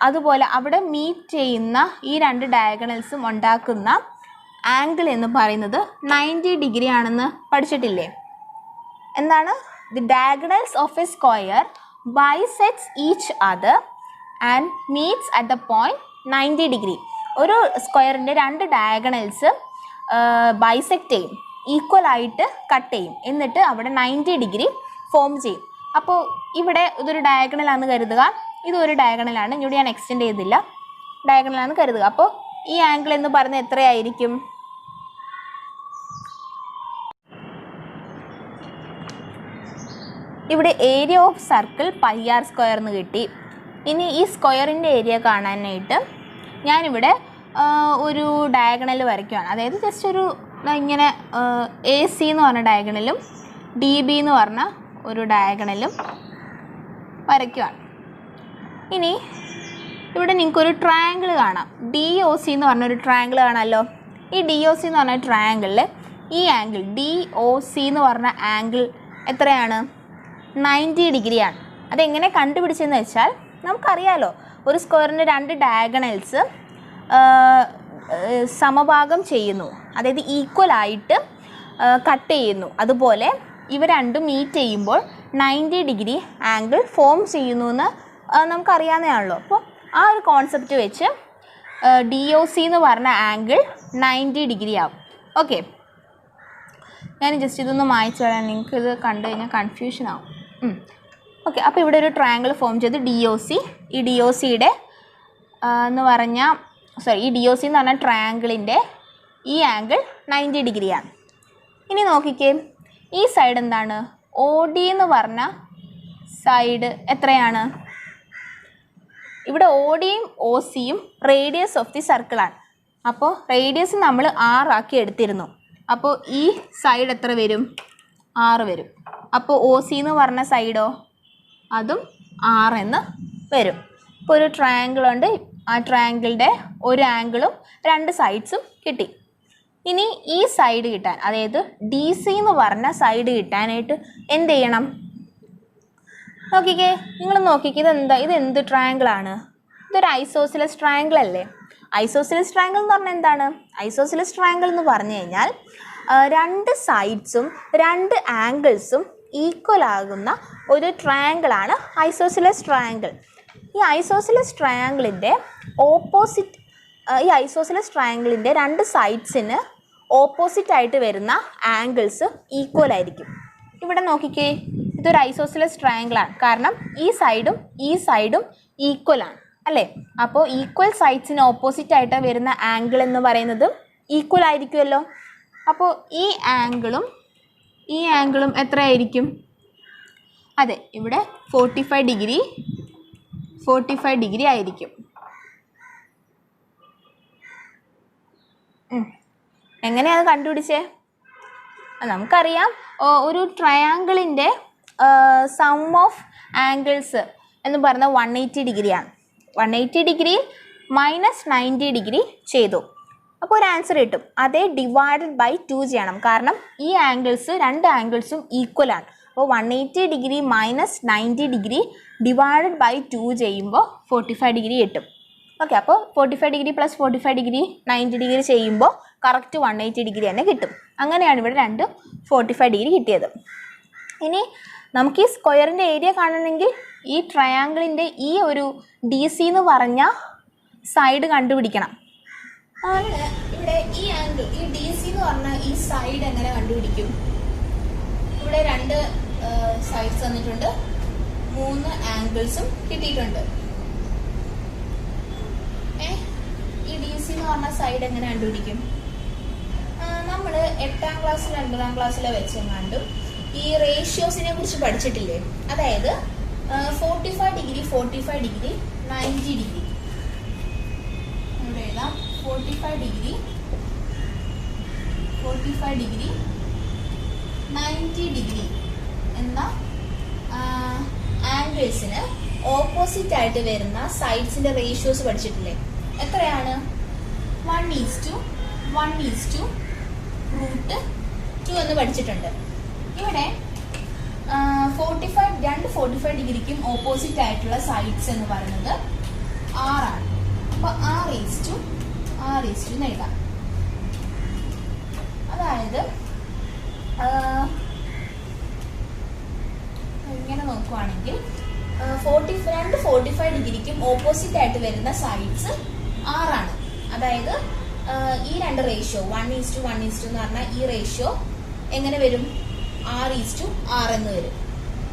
അതുപോലെ അവിടെ മീറ്റ് ചെയ്യുന്ന ഈ 2 ഡയഗണൽസും ഉണ്ടാക്കുന്ന ആംഗിൾ എന്ന് പറയുന്നത് 90 ഡിഗ്രി ആണെന്ന് പഠിച്ചിട്ടില്ലേ? എന്താണ്? The diagonals of A square bisects each other and meats at the point 90 degree. ഒരു സ്ക്വയറിൻ്റെ 2 ഡയഗണൽസ് ബൈസെക്റ്റ് ചെയ്യും, ഈക്വൽ ആയിട്ട് കട്ട് ചെയ്യും, എന്നിട്ട് അവിടെ 90 ഡിഗ്രി ഫോം ചെയ്യും. അപ്പോൾ ഇവിടെ ഇതൊരു ഡയഗണലാണെന്ന് കരുതുക, ഇതൊരു ഡയഗണലാണ്, ഇവിടെ ഞാൻ എക്സ്റ്റെൻഡ് ചെയ്തില്ല, ഡയഗണലാണെന്ന് കരുതുക. അപ്പോൾ ഈ ആംഗിൾ എന്ന് പറയുന്നത് എത്രയായിരിക്കും? ഇവിടെ ഏരിയ ഓഫ് സർക്കിൾ πr² എന്ന് കിട്ടി. ഇനി ഈ സ്ക്വയറിൻ്റെ ഏരിയ കാണാനായിട്ട് ഞാനിവിടെ ഒരു ഡയഗണൽ വരയ്ക്കുകയാണ്. അതായത് ജസ്റ്റ് ഒരു ഇങ്ങനെ AC എന്ന് പറഞ്ഞ ഡയഗണലും DB എന്ന് പറഞ്ഞ ഒരു ഡയഗണലും വരയ്ക്കുകയാണ്. ഇനി ഇവിടെ നിങ്ങൾക്കൊരു ട്രയാങ്കിൾ കാണാം. DOC എന്ന് പറഞ്ഞൊരു ട്രയാങ്കിൾ കാണാമല്ലോ. ഈ DOC എന്ന് പറഞ്ഞ ട്രയാങ്കിളിൽ ഈ ആംഗിൾ DOC എന്ന് പറഞ്ഞ ആംഗിൾ എത്രയാണ്? 90 ഡിഗ്രിയാണ്. അതെങ്ങനെ കണ്ടുപിടിച്ചതെന്ന് വെച്ചാൽ നമുക്കറിയാലോ, ഒരു സ്ക്വയറിൻ്റെ 2 ഡയഗണൽസ് സമഭാഗം ചെയ്യുന്നു, അതായത് ഈക്വൽ ആയിട്ട് കട്ട് ചെയ്യുന്നു. അതുപോലെ ഇവ രണ്ടും മീറ്റ് ചെയ്യുമ്പോൾ 90 ഡിഗ്രി ആംഗിൾ ഫോം ചെയ്യുന്നു എന്ന് നമുക്കറിയാവുന്നതാണല്ലോ. അപ്പോൾ ആ ഒരു കോൺസെപ്റ്റ് വെച്ച് DOC എന്ന് പറഞ്ഞ ആംഗിൾ 90 ഡിഗ്രി ആവും. ഓക്കെ, ഞാൻ ജസ്റ്റ് ഇതൊന്ന് മായ്ച്ചു തരാൻ, നിങ്ങൾക്ക് ഇത് കണ്ടു കഴിഞ്ഞാൽ കൺഫ്യൂഷൻ ആവും. ഓക്കെ, അപ്പോൾ ഇവിടെ ഒരു ട്രയാങ്കിൾ ഫോം ചെയ്ത് DOC, ഈ DOCയുടെ എന്ന് പറഞ്ഞാൽ ഈ DOC എന്ന് പറഞ്ഞ ട്രയാങ്കിളിൻ്റെ ഈ ആംഗിൾ 90 ഡിഗ്രിയാണ്. ഇനി നോക്കിക്കേ, ഈ സൈഡ് എന്താണ്? OD എന്ന് പറഞ്ഞ സൈഡ് എത്രയാണ്? ഇവിടെ ODയും OCയും റേഡിയസ് ഓഫ് ദി സർക്കിളാണ്. അപ്പോൾ റേഡിയസ് നമ്മൾ 6 ആക്കി എടുത്തിരുന്നു. അപ്പോൾ ഈ സൈഡ് എത്ര വരും? 6 വരും. അപ്പോൾ OC എന്ന് പറഞ്ഞ സൈഡോ അതും ആർ എന്ന് വരും. ഇപ്പോൾ ഒരു ട്രയാങ്കിൾ ഉണ്ട്, ആ ട്രയാങ്കിളിൻ്റെ ഒരു ആംഗിളും രണ്ട് സൈഡ്സും കിട്ടി. ഇനി ഈ സൈഡ് കിട്ടാൻ, അതായത് ഡി സി എന്ന് പറഞ്ഞ സൈഡ് കിട്ടാനായിട്ട് എന്ത് ചെയ്യണം? നോക്കിക്കേ, നിങ്ങൾ നോക്കിക്കേ, ഇത് എന്ത് ട്രയാങ്കിളാണ്? ഇതൊരു ഐസോസിലസ് ട്രയാങ്കിൾ അല്ലേ? ഐസോസിലസ് ട്രയാങ്കിൾ എന്ന് പറഞ്ഞാൽ എന്താണ്? ഐസോസിലസ് ട്രയാങ്കിൾ എന്ന് പറഞ്ഞു കഴിഞ്ഞാൽ രണ്ട് സൈഡ്സും രണ്ട് ആംഗിൾസും ഈക്വൽ ആകുന്ന ഒരു ട്രയാങ്കിളാണ് ഐസോസിലസ് ട്രയാങ്കിൾ. ഈ ഐസോസിലസ് ട്രയാങ്കിളിൻ്റെ ഐസോസിലസ് ട്രയാങ്കിളിൻ്റെ രണ്ട് സൈഡ്സിന് ഓപ്പോസിറ്റ് ആയിട്ട് വരുന്ന ആംഗിൾസ് ഈക്വൽ ആയിരിക്കും. ഇവിടെ നോക്കിക്കേ, ഇതൊരു ഐസോസിലസ് ട്രയാങ്കിളാണ്, കാരണം ഈ സൈഡും ഈക്വൽ ആണ് അല്ലേ? അപ്പോൾ ഈക്വൽ സൈഡ്സിന് ഓപ്പോസിറ്റ് ആയിട്ട് വരുന്ന ആംഗിൾ എന്ന് പറയുന്നത് ഈക്വൽ ആയിരിക്കുമല്ലോ. അപ്പോൾ ഈ ആംഗിളും എത്രയായിരിക്കും? അതെ, ഇവിടെ 45 ഡിഗ്രി ആയിരിക്കും. എങ്ങനെയാണ് കണ്ടുപിടിച്ചേ? നമുക്കറിയാം, ഒരു ട്രയാങ്കിളിൻ്റെ സം ഓഫ് ആംഗിൾസ് എന്ന് പറയുന്നത് 180 ഡിഗ്രിയാണ്. 180 ഡിഗ്രിയിൽ -90 ഡിഗ്രി ചെയ്തു, അപ്പോൾ ഒരു ആൻസർ കിട്ടും. അതേ ഡിവൈഡഡ് ബൈ 2 ചെയ്യണം, കാരണം ഈ രണ്ട് ആംഗിൾസും ഈക്വൽ ആണ്. അപ്പോൾ 180 ഡിഗ്രി -90 ഡിഗ്രി ഡിവൈഡഡ് ബൈ 2 ചെയ്യുമ്പോൾ 45 ഡിഗ്രി കിട്ടും. ഓക്കെ, അപ്പോൾ 45 ഡിഗ്രി പ്ലസ് 45 ഡിഗ്രി 90 ഡിഗ്രി ചെയ്യുമ്പോൾ കറക്റ്റ് 180 ഡിഗ്രി തന്നെ കിട്ടും. അങ്ങനെയാണ് ഇവിടെ 45 ഡിഗ്രി കിട്ടിയത്. ഇനി നമുക്ക് ഈ സ്ക്വയറിൻ്റെ ഏരിയ കാണണമെങ്കിൽ ഈ ട്രയാങ്കിളിൻ്റെ ഈ ഒരു ഡി സി എന്ന് പറഞ്ഞ സൈഡ് കണ്ടുപിടിക്കണം. ഇവിടെ ഈ ആംഗിൾ, ഈ ഡി സി എന്ന് പറഞ്ഞ ഈ സൈഡ് എങ്ങനെ കണ്ടുപിടിക്കും? ഇവിടെ രണ്ട് സൈഡ്സ് തന്നിട്ടുണ്ട്, 3 ആംഗിൾസും കിട്ടിയിട്ടുണ്ട്. ഈ ഡി സി എന്ന് പറഞ്ഞ സൈഡ് എങ്ങനെ കണ്ടുപിടിക്കും? നമ്മൾ 8ാം ക്ലാസ്സിൽ 9ാം ക്ലാസ്സിലെ വെച്ചെങ്ങാണ്ടും ഈ റേഷ്യോസിനെ കുറിച്ച് പഠിച്ചിട്ടില്ലേ? അതായത് 45 ഡിഗ്രി 90 ഡിഗ്രി. ഇവിടെ എഴുതാം 45 ഡിഗ്രി 90 ഡിഗ്രി എന്ന ആംഗിൾസിന് ഓപ്പോസിറ്റ് ആയിട്ട് വരുന്ന സൈഡ്സിന്റെ റേഷ്യോസ് പഠിച്ചിട്ടില്ലേ? എത്രയാണ്? 1:1:√2 എന്ന് പഠിച്ചിട്ടുണ്ട്. ഇവിടെ 45 ഡിഗ്രിക്കും ഓപ്പോസിറ്റ് ആയിട്ടുള്ള സൈഡ്സ് എന്ന് പറയുന്നത് 6 ആണ്. അപ്പോൾ R:2 എന്ന് എഴുതാം. അതായത് ഇങ്ങനെ നോക്കുവാണെങ്കിൽ 45 ഡിഗ്രിക്കും ഓപ്പോസിറ്റ് ആയിട്ട് വരുന്ന സൈഡ്സ് 6 ആണ്. അതായത് ഈ രണ്ട് റേഷ്യോ 1:1:2 എന്ന് പറഞ്ഞാൽ ഈ റേഷ്യോ എങ്ങനെ വരും? R:6 എന്ന് വരും.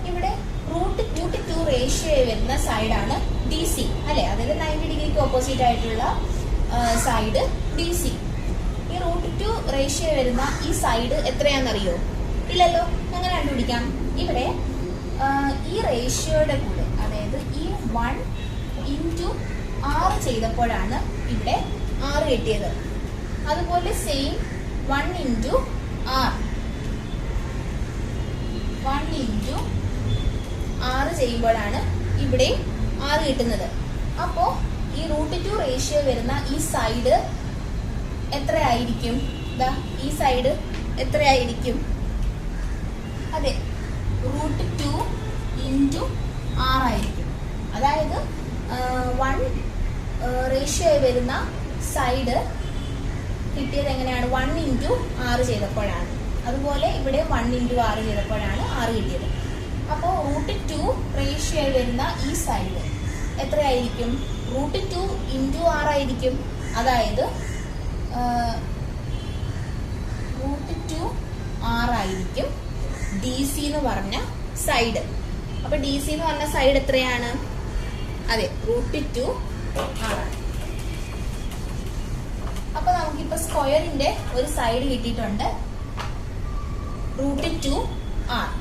ഇവിടെ √2 റേഷ്യോ വരുന്ന സൈഡാണ് ഡി സി അല്ലേ? അതായത് 90 ഡിഗ്രിക്ക് ഓപ്പോസിറ്റ് ആയിട്ടുള്ള സൈഡ് ഡി സി. ഈ √2 റേഷ്യോ വരുന്ന ഈ സൈഡ് എത്രയാണെന്നറിയോ? ഇല്ലല്ലോ. എങ്ങനെ കണ്ടുപിടിക്കാം? ഇവിടെ ഈ റേഷ്യോയുടെ കൂടെ, അതായത് ഈ 1:6 ചെയ്തപ്പോഴാണ് ഇവിടെ 6 കിട്ടിയത്. അതുപോലെ സെയിം 1:6 ചെയ്യുമ്പോഴാണ് ഇവിടെ 6 കിട്ടുന്നത്. അപ്പോൾ ഈ √2 റേഷ്യോ വരുന്ന ഈ സൈഡ് എത്രയായിരിക്കും? ഈ സൈഡ് എത്രയായിരിക്കും? അതെ, √2 × 6 ആയിരിക്കും. അതായത് 1 റേഷ്യോ വരുന്ന സൈഡ് കിട്ടിയത് എങ്ങനെയാണ്? 1:6 ചെയ്തപ്പോഴാണ്. അതുപോലെ ഇവിടെ 1:6 ചെയ്തപ്പോഴാണ് 6 കിട്ടിയത്. അപ്പോൾ √2 റേഷ്യോ വരുന്ന ഈ സൈഡ് എത്രയായിരിക്കും? √2 × 6 ആയിരിക്കും. അതായത് √2 6 ആയിരിക്കും ഡി സി എന്ന് പറഞ്ഞ സൈഡ്. അപ്പൊ ഡി സി എന്ന് പറഞ്ഞ സൈഡ് എത്രയാണ്? അതെ, √2 6. അപ്പൊ നമുക്കിപ്പോ സ്ക്വയറിന്റെ ഒരു സൈഡ് കിട്ടിയിട്ടുണ്ട്, √2 6.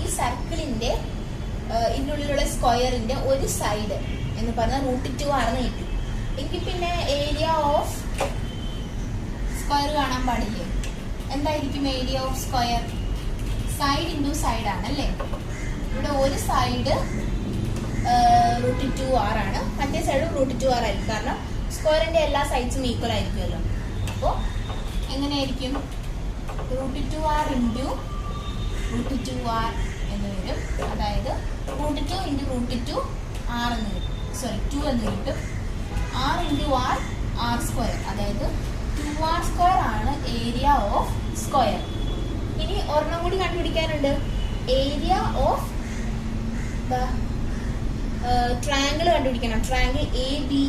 ഈ സർക്കിളിന്റെ ഇതിനുള്ളിലുള്ള സ്ക്വയറിന്റെ ഒരു സൈഡ് എന്ന് പറഞ്ഞാൽ √2 6 കിട്ടി. എനിക്ക് പിന്നെ ഏരിയ ഓഫ് സ്ക്വയർ കാണാൻ പാടില്ലേ? എന്തായിരിക്കും area of square? Side into side ആണല്ലേ. ഇവിടെ ഒരു സൈഡ് √2r ആണ്, മറ്റേ സൈഡ് √2r ആയിരിക്കും. കാരണം സ്ക്വയറിന്റെ എല്ലാ സൈഡ്സും ഈക്വൽ ആയിരിക്കുമല്ലോ. അപ്പോൾ എങ്ങനെയായിരിക്കും? √2r ഇൻറ്റു √2r എന്ന് വരും. അതായത് √2 ഇൻറ്റു √2r എന്ന് കിട്ടും. 2 എന്ന് കിട്ടും. r ഇൻറ്റു r സ്ക്വയർ, അതായത് 2r² ആണ് ഏരിയ ഓഫ് സ്ക്വയർ. ഇനി ഒരെണ്ണം കൂടി കണ്ടുപിടിക്കാനുണ്ട്. ഏരിയ ഓഫ് ട്രയാങ്കിൾ കണ്ടുപിടിക്കണം. ട്രയാങ്കിൾ ABE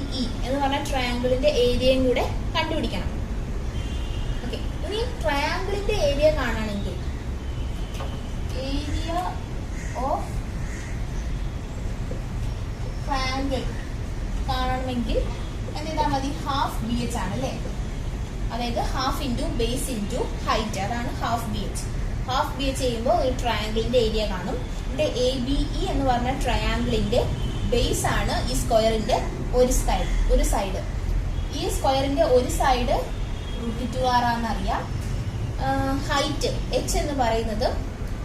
എന്ന് പറഞ്ഞാൽ ട്രയാങ്കിളിന്റെ ഏരിയയും കൂടെ കണ്ടുപിടിക്കണം. ഓക്കെ, ഇനി ട്രയാങ്കിളിന്റെ ഏരിയ കാണാണെങ്കിൽ ഏരിയ ഓഫ് ട്രയാങ്കിൾ കാണണമെങ്കിൽ എന്ത് ചെയ്താൽ മതി? ഹാഫ് BH ആണല്ലേ. അതായത് half into base into height, അതാണ് ഹാഫ് BH. ഹാഫ് BH ചെയ്യുമ്പോൾ ഒരു ട്രയാങ്കിളിന്റെ ഏരിയ കാണും. ഇവിടെ ABE എന്ന് പറഞ്ഞ ട്രയാങ്കിളിന്റെ ബേസ് ആണ് ഈ സ്ക്വയറിന്റെ ഒരു സൈഡ്. ഈ സ്ക്വയറിന്റെ ഒരു സൈഡ് √2r ആണെന്നറിയാം. ഹൈറ്റ് h എന്ന് പറയുന്നത്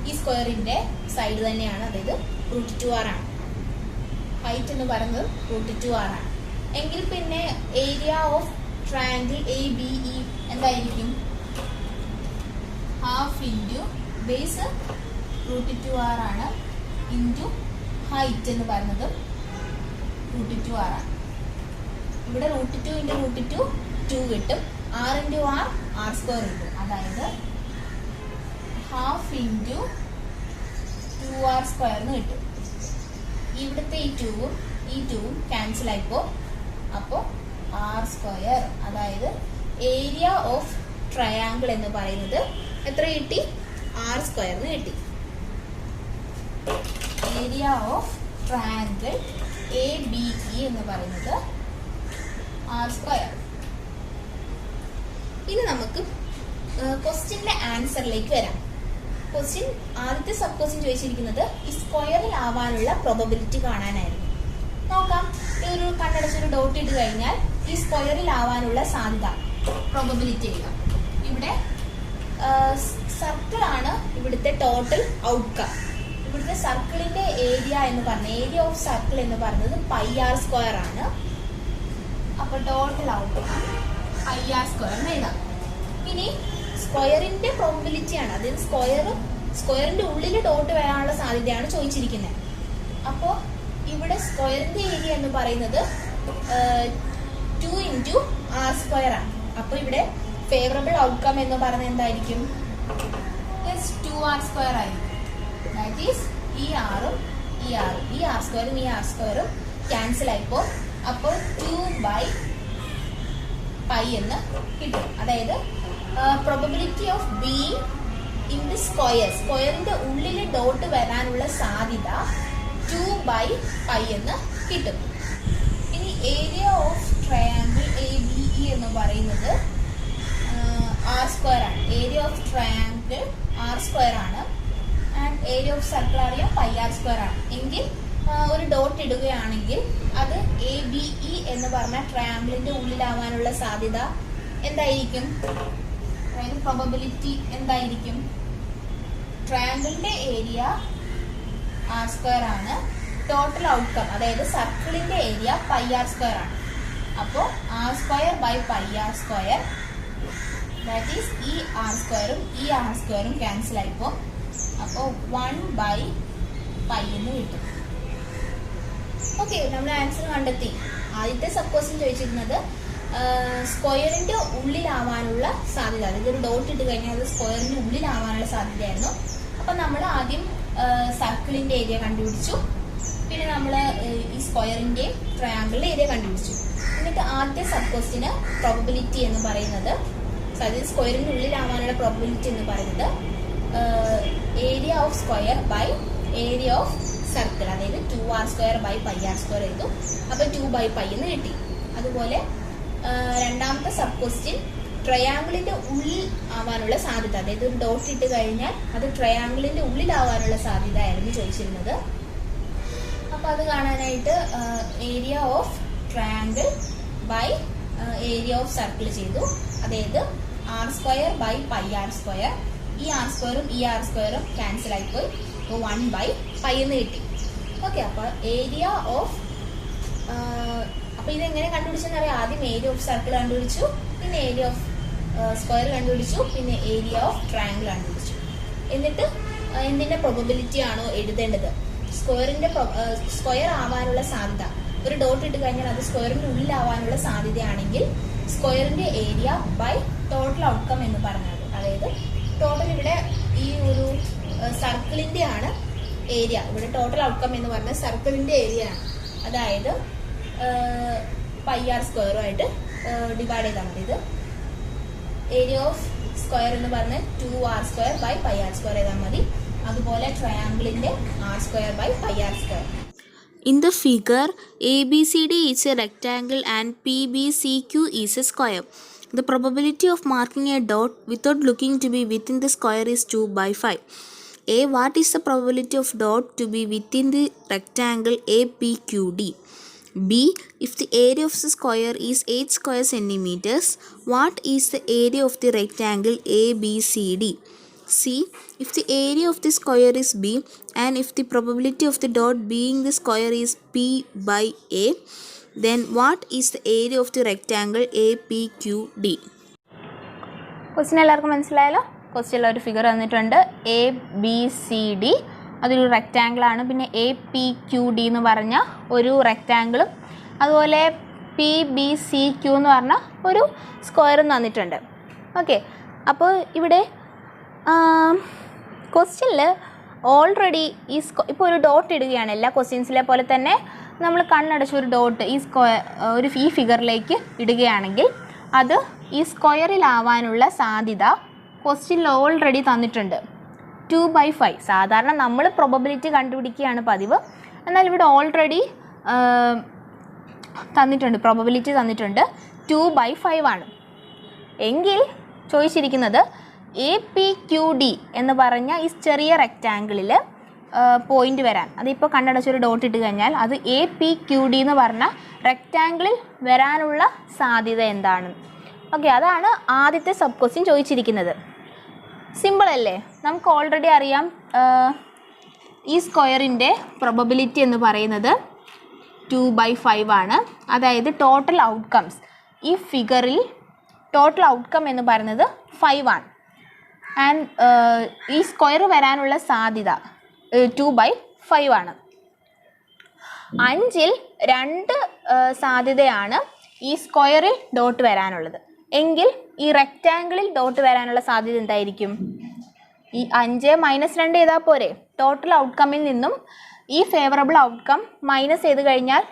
ഈ സ്ക്വയറിന്റെ സൈഡ് തന്നെയാണ്, അതായത് √2r ആണ്. ഹൈറ്റ് എന്ന് പറയുന്നത് √2r ആണ്. എങ്കിൽ പിന്നെ ഏരിയ ഓഫ് ട്രയാങ്കിൾ ABE എന്തായിരിക്കും? ഹാഫ് ഇൻറ്റു ബേസ് √2r ആണ് ഇൻറ്റു ഹൈറ്റ് എന്ന് പറയുന്നത് √2r ആണ്. ഇവിടെ √2 ഇൻറ്റു √2 2 കിട്ടും. r ഇൻറ്റു r സ്ക്വയർ കിട്ടും. അതായത് ഹാഫ് ഇൻറ്റു 2r സ്ക്വയർ എന്ന് കിട്ടും. ഇവിടുത്തെ ഈ 2ഉം ക്യാൻസൽ ആയിപ്പോ. അപ്പോൾ r സ്ക്വയർ, അതായത് ഏരിയ ഓഫ് ട്രയാങ്കിൾ എന്ന് പറയുന്നത് എത്ര കിട്ടി? r സ്ക്വയർ എന്ന് കിട്ടി. ഏരിയ ഓഫ് ട്രയാങ്കിൾ ABE എന്ന് പറയുന്നത് r സ്ക്വയർ. ഇനി നമുക്ക് ക്വസ്റ്റ്യൻ്റെ ആൻസറിലേക്ക് വരാം. ക്വസ്റ്റ്യൻ ആദ്യത്തെ സബ് ക്വസ്റ്റ്യൻ ചോദിച്ചിരിക്കുന്നത് ഈ സ്ക്വയറിൽ ആവാനുള്ള പ്രോബബിലിറ്റി കാണാനായിരുന്നു. നോക്കാം. ഒരു കണ്ണടച്ചൊരു ഡോട്ട് ഇട്ട് കഴിഞ്ഞാൽ ഈ സ്ക്വയറിൽ ആവാനുള്ള സാധ്യത പ്രോബബിലിറ്റി എഴുതാം. ഇവിടെ സർക്കിൾ ആണ് ഇവിടുത്തെ ടോട്ടൽ ഔട്ട്കം. ഇവിടുത്തെ സർക്കിളിന്റെ ഏരിയ എന്ന് പറഞ്ഞ ഏരിയ ഓഫ് സർക്കിൾ എന്ന് പറയുന്നത് πr² ആണ്. അപ്പൊ ടോട്ടൽ ഔട്ട്കം πr² എന്ന് എഴുതാം. ഇനി സ്ക്വയറിന്റെ പ്രോബബിലിറ്റി ആണ്, അതായത് സ്ക്വയറിന്റെ ഉള്ളിൽ ഡോട്ട് വരാനുള്ള സാധ്യതയാണ് ചോദിച്ചിരിക്കുന്നത്. അപ്പോൾ ഇവിടെ സ്ക്വയറിന്റെ ഏരിയ എന്ന് പറയുന്നത് 2 ഇൻറ്റു r² ആണ്. അപ്പോൾ ഇവിടെ ഫേവറബിൾ ഔട്ട്കം എന്ന് പറയുന്നത് എന്തായിരിക്കും? 2r² ആയിരിക്കും. ദാറ്റ് ഈസ് ഈ r-ഉം ഈ r²ഉം ഈ r² ക്യാൻസൽ ആയിപ്പോ. അപ്പോൾ 2/π എന്ന് കിട്ടും. അതായത് probability of being in the സ്ക്വയറിന്റെ ഉള്ളിൽ ഡോട്ട് വരാനുള്ള സാധ്യത 2/π എന്ന് കിട്ടും. ഇനി ഏരിയ ഓഫ് ട്രയാങ്കിൾ ABE എന്ന് പറയുന്നത് r² ആണ്. ഏരിയ ഓഫ് ട്രയാങ്കിൾ r² ആണ്. ആൻഡ് ഏരിയ ഓഫ് സർക്കിൾ അറിയാം πr² ആണ്. എങ്കിൽ ഒരു ഡോട്ട് ഇടുകയാണെങ്കിൽ അത് ABE എന്ന് പറഞ്ഞ ട്രയാങ്കിളിന്റെ ഉള്ളിലാവാനുള്ള സാധ്യത എന്തായിരിക്കും? അതായത് പ്രോബബിലിറ്റി എന്തായിരിക്കും? ട്രയാങ്കിളിന്റെ ഏരിയ r² ആണ്. ടോട്ടൽ ഔട്ട്കം അതായത് സർക്കിളിന്റെ ഏരിയ πr² ആണ്. അപ്പോൾ r²/πr², ദാറ്റ് ഈസ് ഈ r²ഉം ഈ r²ഉം ക്യാൻസൽ ആയിപ്പോ. അപ്പോൾ 1/π എന്ന് കിട്ടും. ഓക്കെ, നമ്മൾ ആൻസർ കണ്ടെത്തി. ആദ്യത്തെ സബ് ക്വസ്റ്റ്യൻ ചോദിച്ചിരുന്നത് സ്ക്വയറിന്റെ ഉള്ളിലാവാനുള്ള സാധ്യത, അതായത് ഒരു ഡോട്ട് ഇട്ട് കഴിഞ്ഞാൽ അത് സ്ക്വയറിന്റെ ഉള്ളിലാവാനുള്ള സാധ്യതയായിരുന്നു. അപ്പം നമ്മൾ ആദ്യം സർക്കിളിന്റെ ഏരിയ കണ്ടുപിടിച്ചു. പിന്നെ നമ്മൾ ഈ സ്ക്വയറിന്റെയും ട്രയാങ്കിളിന്റെ ഏരിയ കണ്ടുപിടിച്ചു. എന്നിട്ട് ആദ്യത്തെ സബ് ക്വസ്റ്റ്യന് പ്രോബബിലിറ്റി എന്ന് പറയുന്നത്, അതായത് സ്ക്വയറിന്റെ ഉള്ളിലാവാനുള്ള പ്രോബബിലിറ്റി എന്ന് പറയുന്നത് area of square by area of circle, അതായത് 2r²/πr² എഴുതും. അപ്പോൾ 2/π എന്ന് കിട്ടി. അതുപോലെ രണ്ടാമത്തെ സബ് ക്വസ്റ്റ്യൻ ട്രയാങ്കിളിന്റെ ഉള്ളിൽ ആവാനുള്ള സാധ്യത, അതായത് ഒരു ഡോട്ട് ഇട്ട് കഴിഞ്ഞാൽ അത് ട്രയാങ്കിളിന്റെ ഉള്ളിലാവാനുള്ള സാധ്യത ആയിരുന്നു ചോദിച്ചിരുന്നത്. അപ്പോൾ അത് കാണാനായിട്ട് area of triangle by area of circle ചെയ്തു. അതായത് R square by pi R square. ഈ ആർ സ്ക്വയറും ഈ ആർ സ്ക്വയറും ക്യാൻസൽ ആയിപ്പോയി. അപ്പോൾ 1 ബൈ പൈ എന്ന് കിട്ടി. ഓക്കെ, അപ്പോൾ ഏരിയ ഓഫ് അപ്പോൾ ഇതെങ്ങനെ കണ്ടുപിടിച്ചെന്ന് അറിയാം. ആദ്യം ഏരിയ ഓഫ് സർക്കിൾ കണ്ടുപിടിച്ചു, പിന്നെ ഏരിയ ഓഫ് സ്ക്വയർ കണ്ടുപിടിച്ചു, പിന്നെ ഏരിയ ഓഫ് ട്രയാങ്കിൾ കണ്ടുപിടിച്ചു. എന്നിട്ട് എന്തിൻ്റെ പ്രോബബിലിറ്റി ആണോ എഴുതേണ്ടത്, സ്ക്വയർ ആവാനുള്ള സാധ്യത, ഒരു ഡോട്ട് ഇട്ട് കഴിഞ്ഞാൽ അത് സ്ക്വയറിൻ്റെ ഉള്ളിലാവാനുള്ള സാധ്യതയാണെങ്കിൽ സ്ക്വയറിൻ്റെ ഏരിയ ബൈ ടോട്ടൽ ഔട്ട്കം എന്ന് പറഞ്ഞത്. അതായത് ടോട്ടൽ ഇവിടെ ഈ ഒരു സർക്കിളിൻ്റെ ആണ് ഏരിയ, ഇവിടെ ടോട്ടൽ ഔട്ട്കം എന്ന് പറഞ്ഞാൽ സർക്കിളിൻ്റെ ഏരിയ ആണ്. അതായത് പൈ ആർ സ്ക്വയറുമായിട്ട് ഡിവൈഡ് ചെയ്താൽ മതി. ഇത് ഏരിയ ഓഫ് സ്ക്വയർ എന്ന് പറഞ്ഞാൽ 2r square by pi R square ചെയ്താൽ മതി. അതുപോലെ ട്രയാങ്കിളിൻ്റെ r square by pi R square. In the figure, ABCD is a rectangle and PBCQ is a square. The probability of marking a dot without looking to be within the square is 2 by 5. A. What is the probability of dot to be within the rectangle APQD? B. If the area of the square is 8 square centimeters, what is the area of the rectangle ABCD? C. If the area of the square is B and if the probability of the dot being the square is P by A, then what is the area of the rectangle APQD? Question എല്ലാവർക്കും മനസ്സിലായല്ലോ. ക്വസ്റ്റ്യനിൽ ഒരു ഫിഗർ തന്നിട്ടുണ്ട്, ABCD, അതൊരു റെക്റ്റാങ്കിളാണ്. പിന്നെ APQD എന്ന് പറഞ്ഞ ഒരു റെക്റ്റാങ്കിളും അതുപോലെ PBCQ എന്ന് പറഞ്ഞ ഒരു സ്ക്വയറും തന്നിട്ടുണ്ട്. ഓക്കെ, അപ്പോൾ ഇവിടെ ക്വസ്റ്റ്യനിൽ ഓൾറെഡി ഇപ്പോൾ ഒരു ഡോട്ട് ഇടുകയാണ്. എല്ലാ ക്വസ്റ്റ്യൻസിലെ പോലെ തന്നെ നമ്മൾ കണ്ണടച്ച് ഒരു ഡോട്ട് ഈ ഫിഗറിലേക്ക് ഇടുകയാണെങ്കിൽ അത് ഈ സ്ക്വയറിലാവാനുള്ള സാധ്യത ക്വസ്റ്റ്യനിൽ ഓൾറെഡി തന്നിട്ടുണ്ട്, 2 by 5. സാധാരണ നമ്മൾ പ്രോബബിലിറ്റി കണ്ടുപിടിക്കുകയാണ് പതിവ്, എന്നാൽ ഇവിടെ ഓൾറെഡി തന്നിട്ടുണ്ട്, പ്രോബബിലിറ്റി തന്നിട്ടുണ്ട് 2 by 5 ആണ്. എങ്കിൽ ചോദിച്ചിരിക്കുന്നത് APQD എന്ന് പറഞ്ഞ ഈ ചെറിയ റെക്റ്റാങ്കിളിൽ പോയിന്റ് വരാൻ, അതിപ്പോൾ കണ്ണടച്ചൊരു ഡോട്ട് ഇട്ട് കഴിഞ്ഞാൽ അത് APQD എന്ന് പറഞ്ഞ റെക്റ്റാങ്കിളിൽ വരാനുള്ള സാധ്യത എന്താണ്? ഓക്കെ, അതാണ് ആദ്യത്തെ സബ് ക്വസ്റ്റ്യൻ ചോദിച്ചിരിക്കുന്നത്. സിമ്പിൾ അല്ലേ? നമുക്ക് ഓൾറെഡി അറിയാം ഈ സ്ക്വയറിൻ്റെ പ്രോബബിലിറ്റി എന്ന് പറയുന്നത് 2 by 5 ആണ്. അതായത് ടോട്ടൽ ഔട്ട്കംസ്, ഈ ഫിഗറിൽ ടോട്ടൽ ഔട്ട്കം എന്ന് പറയുന്നത് 5 ആണ്. ആൻഡ് ഈ സ്ക്വയർ വരാനുള്ള സാധ്യത 2 by 5 ആണ്. 5ൽ 2 സാധ്യതയാണ് ഈ സ്ക്വയറിൽ ഡോട്ട് വരാനുള്ളത്. എങ്കിൽ ഈ റെക്റ്റാങ്കിളിൽ ഡോട്ട് വരാനുള്ള സാധ്യത എന്തായിരിക്കും? ഈ 5 - 2 ചെയ്താൽ പോരെ? ടോട്ടൽ ഔട്ട്കമ്മിൽ നിന്നും ഈ ഫേവറബിൾ ഔട്ട്കം മൈനസ് ചെയ്ത് കഴിഞ്ഞാൽ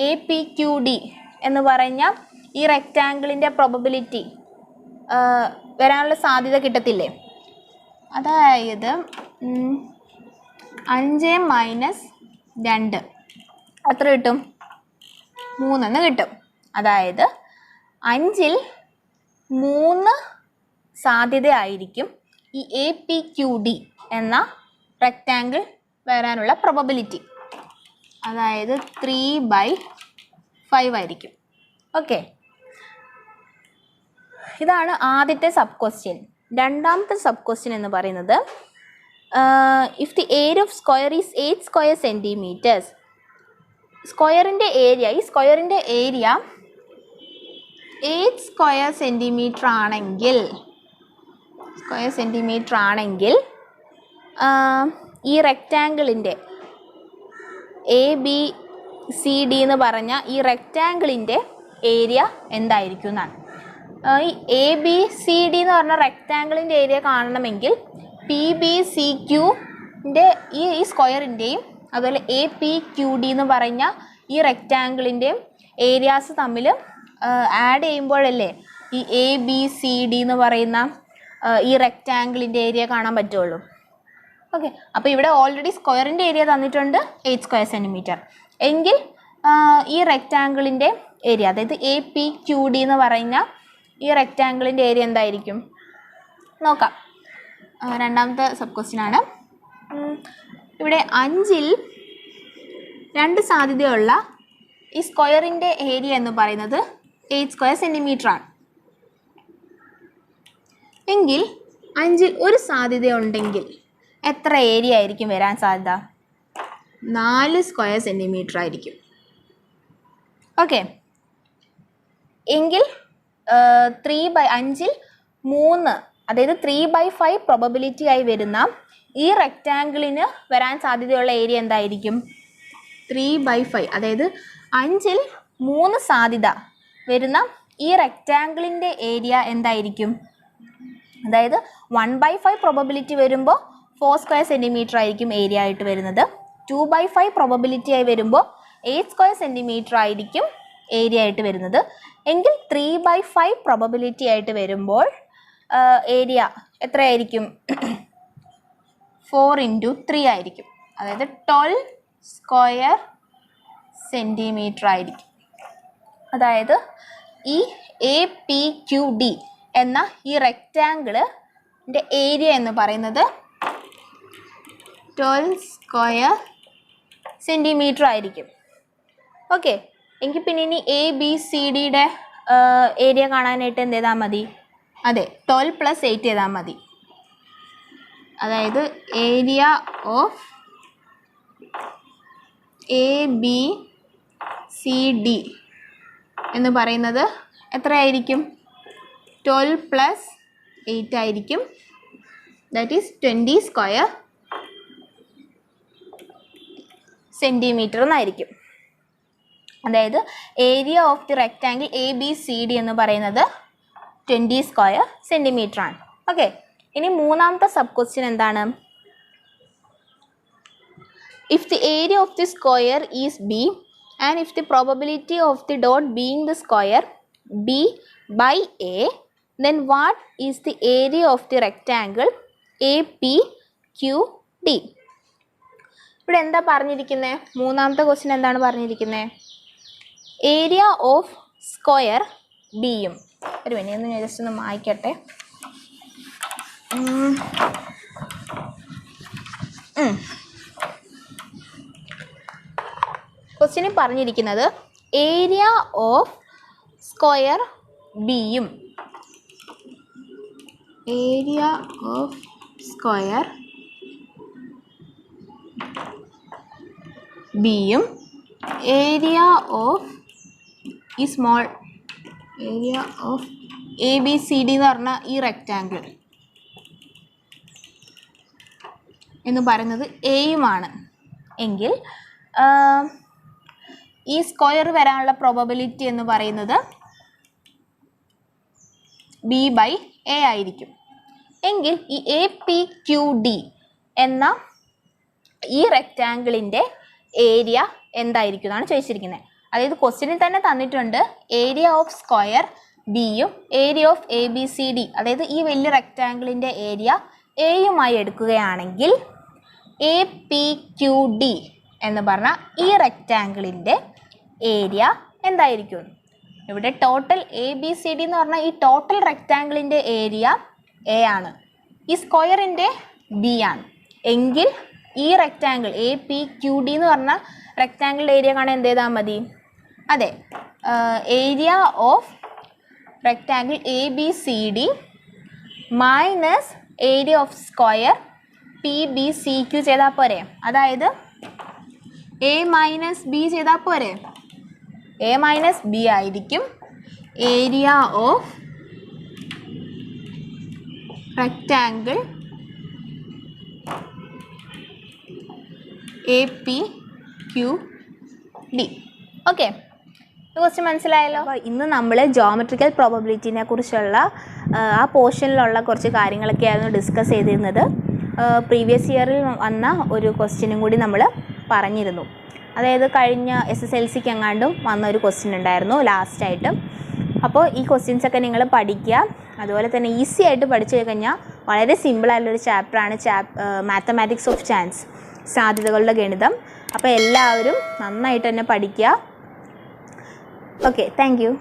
APQD എന്ന് പറഞ്ഞ ഈ റെക്റ്റാങ്കിളിൻ്റെ പ്രോബബിലിറ്റി വരാനുള്ള സാധ്യത കിട്ടത്തില്ലേ? അതായത് 5 - 2 എത്ര കിട്ടും? 3 കിട്ടും. അതായത് 5ൽ 3 സാധ്യതയായിരിക്കും ഈ APQD എന്ന റെക്റ്റാങ്കിൾ വരാനുള്ള പ്രോബബിലിറ്റി. അതായത് 3 by 5 ആയിരിക്കും. ഓക്കെ, ഇതാണ് ആദ്യത്തെ സബ് ക്വസ്റ്റ്യൻ. രണ്ടാമത്തെ സബ് ക്വസ്റ്റ്യൻ എന്ന് പറയുന്നത് if the area of square is 8 square centimetres. സ്ക്വയറിൻ്റെ ഏരിയ, ഈ സ്ക്വയറിൻ്റെ ഏരിയ 8 സ്ക്വയർ സെൻറ്റിമീറ്റർ ആണെങ്കിൽ ഈ റെക്റ്റാങ്കിളിൻ്റെ ABCD എന്ന് പറഞ്ഞ ഈ റെക്റ്റാങ്കിളിൻ്റെ ഏരിയ എന്തായിരിക്കും എന്നാണ്. ഈ ABCD എന്ന് പറഞ്ഞ റെക്റ്റാങ്കിളിൻ്റെ ഏരിയ കാണണമെങ്കിൽ PBCQൻ്റെ ഈ സ്ക്വയറിൻ്റെയും അതുപോലെ APQD എന്ന് പറഞ്ഞ ഈ റെക്റ്റാങ്കിളിൻ്റെയും ഏരിയാസ് തമ്മിൽ ആഡ് ചെയ്യുമ്പോഴല്ലേ ഈ ABCD എന്ന് പറയുന്ന ഈ റെക്റ്റാങ്കിളിൻ്റെ ഏരിയ കാണാൻ പറ്റുള്ളൂ. ഓക്കെ, അപ്പോൾ ഇവിടെ ഓൾറെഡി സ്ക്വയറിൻ്റെ ഏരിയ തന്നിട്ടുണ്ട് 8 സ്ക്വയർ സെൻറ്റിമീറ്റർ. എങ്കിൽ ഈ റെക്റ്റാങ്കിളിൻ്റെ ഏരിയ, അതായത് APQD എന്ന് പറയുന്ന ഈ റെക്റ്റാങ്കിളിൻ്റെ ഏരിയ എന്തായിരിക്കും നോക്കാം. രണ്ടാമത്തെ സബ് ക്വസ്റ്റ്യൻ ആണ്. ഇവിടെ 5ൽ 2 സാധ്യതയുള്ള ഈ സ്ക്വയറിൻ്റെ ഏരിയ എന്ന് പറയുന്നത് 8 സ്ക്വയർ സെൻറ്റിമീറ്റർ ആണ്. എങ്കിൽ 5-ൽ ഒരു സാധ്യതയുണ്ടെങ്കിൽ എത്ര ഏരിയ ആയിരിക്കും വരാൻ സാധ്യത? 4 സ്ക്വയർ സെൻറ്റിമീറ്റർ ആയിരിക്കും. ഓക്കെ, എങ്കിൽ 5-ൽ 3, അതായത് 3/5 പ്രോബബിലിറ്റി ആയി വരുന്ന ഈ റെക്റ്റാങ്കിളിന് വരാൻ സാധ്യതയുള്ള ഏരിയ എന്തായിരിക്കും? 3/5, അതായത് 5-ൽ 3 സാധ്യത വരുന്ന ഈ റെക്റ്റാങ്കിളിൻ്റെ ഏരിയ എന്തായിരിക്കും? അതായത് 1/5 പ്രോബബിലിറ്റി വരുമ്പോൾ 4 സ്ക്വയർ സെൻറ്റിമീറ്റർ ആയിരിക്കും ഏരിയ ആയിട്ട് വരുന്നത്. 2/5 പ്രോബബിലിറ്റി ആയി വരുമ്പോൾ 8 സ്ക്വയർ സെൻറ്റിമീറ്റർ ആയിരിക്കും ഏരിയ ആയിട്ട് വരുന്നത്. എങ്കിൽ 3/5 പ്രോബബിലിറ്റി ആയിട്ട് വരുമ്പോൾ ഏരിയ എത്രയായിരിക്കും? 4 × 3 ആയിരിക്കും, അതായത് 12 സ്ക്വയർ സെൻറ്റിമീറ്റർ ആയിരിക്കും. അതായത് ഈ APQD എന്ന ഈ റെക്റ്റാങ്കിളിൻ്റെ ഏരിയ എന്ന് പറയുന്നത് 12 സ്ക്വയർ സെൻറ്റിമീറ്റർ ആയിരിക്കും. ഓക്കെ, എങ്കിൽ പിന്നെ ഇനി ABCDയുടെ ഏരിയ കാണാനായിട്ട് എന്ത് ചെയ്താൽ മതി? അതെ, 12 + 8 ചെയ്താൽ മതി. അതായത് ഏരിയ ഓഫ് ABCD എന്ന് പറയുന്നത് എത്രയായിരിക്കും? 12 + 8 ആയിരിക്കും. ദാറ്റ് ഈസ് 20 സ്ക്വയർ സെൻറ്റിമീറ്റർ എന്നായിരിക്കും. അതായത് area of the rectangle ABCD എന്ന് പറയുന്നത് 20 സ്ക്വയർ സെൻറ്റിമീറ്റർ ആണ്. ഓക്കെ, ഇനി മൂന്നാമത്തെ സബ് ക്വസ്റ്റ്യൻ എന്താണ്? If the area of the square is B and if the probability of the dot being the square B/A, then what is the area of the rectangle APQD? ഇവിടെ എന്താ പറഞ്ഞിരിക്കുന്നത്? മൂന്നാമത്തെ ക്വസ്റ്റ്യൻ എന്താണ് പറഞ്ഞിരിക്കുന്നത്? ഏരിയ ഓഫ് സ്ക്വയർ ബിയും. ഒരു മിനിറ്റ് ഒന്ന് ജസ്റ്റ് ഒന്ന് മായ്ക്കട്ടെ. ക്വസ്റ്റ്യനിൽ പറഞ്ഞിരിക്കുന്നത് ഏരിയ ഓഫ് സ്ക്വയർ ബിയും ഏരിയ ഓഫ് സ്ക്വയർ ബിയും ഏരിയ ഓഫ് ഈ സ്മോൾ ഏരിയ ഓഫ് ABCD എന്ന് പറഞ്ഞ ഈ റെക്റ്റാങ്കിൾ എന്ന് പറയുന്നത് എയുമാണ്. എങ്കിൽ ഈ സ്ക്വയർ വരാനുള്ള പ്രോബബിലിറ്റി എന്ന് പറയുന്നത് B/A ആയിരിക്കും. എങ്കിൽ ഈ APQD എന്ന ഈ റെക്റ്റാങ്കിളിൻ്റെ ഏരിയ എന്തായിരിക്കും എന്നാണ് ചോദിച്ചിരിക്കുന്നത്. അതായത് ക്വസ്റ്റ്യനിൽ തന്നെ തന്നിട്ടുണ്ട് ഏരിയ ഓഫ് സ്ക്വയർ ബിയും ഏരിയ ഓഫ് ABCD, അതായത് ഈ വലിയ റെക്റ്റാങ്കിളിൻ്റെ ഏരിയ എയുമായി എടുക്കുകയാണെങ്കിൽ APQD എന്ന് പറഞ്ഞാൽ ഈ റെക്റ്റാങ്കിളിൻ്റെ ഏരിയ എന്തായിരിക്കും? ഇവിടെ ടോട്ടൽ ABCD എന്ന് പറഞ്ഞാൽ ഈ ടോട്ടൽ റെക്റ്റാങ്കിളിൻ്റെ ഏരിയ A ആണ്, ഈ സ്ക്വയറിൻ്റെ B ആണ്. എങ്കിൽ ഈ റെക്റ്റാങ്കിൾ APQD എന്ന് പറഞ്ഞാൽ റെക്റ്റാങ്കിളിൻ്റെ ഏരിയ കാണാൻ എന്ത് ചെയ്താൽ മതി? അതെ, area of rectangle ABCD minus area of square PBCQ ചെയ്താൽ പോരെ? അതായത് A - B ചെയ്താൽ പോരെ? A - B ആയിരിക്കും area of rectangle APQD. Okay, question മനസ്സിലായല്ലോ. അപ്പോൾ ഇന്ന് നമ്മൾ ജോമെട്രിക്കൽ പ്രോബബിലിറ്റിനെ കുറിച്ചുള്ള ആ പോർഷനിലുള്ള കുറച്ച് കാര്യങ്ങളൊക്കെയായിരുന്നു ഡിസ്കസ് ചെയ്തിരുന്നത്. പ്രീവിയസ് ഇയറിൽ വന്ന ഒരു ക്വസ്റ്റ്യനും കൂടി നമ്മൾ പറഞ്ഞിരുന്നു. അതായത് കഴിഞ്ഞ SSLCക്ക് എങ്ങാണ്ടും വന്ന ഒരു ക്വസ്റ്റ്യൻ ഉണ്ടായിരുന്നു ലാസ്റ്റായിട്ട്. അപ്പോൾ ഈ ക്വസ്റ്റ്യൻസൊക്കെ നിങ്ങൾ പഠിക്കുക. അതുപോലെ തന്നെ ഈസി ആയിട്ട് പഠിച്ചു കഴിഞ്ഞാൽ വളരെ സിമ്പിളായിട്ടുള്ളൊരു ചാപ്റ്ററാണ് മാത്തമാറ്റിക്സ് ഓഫ് ചാൻസ്, സാധ്യതകളുടെ ഗണിതം. അപ്പോൾ എല്ലാവരും നന്നായിട്ട് തന്നെ പഠിക്കുക. Okay, thank you.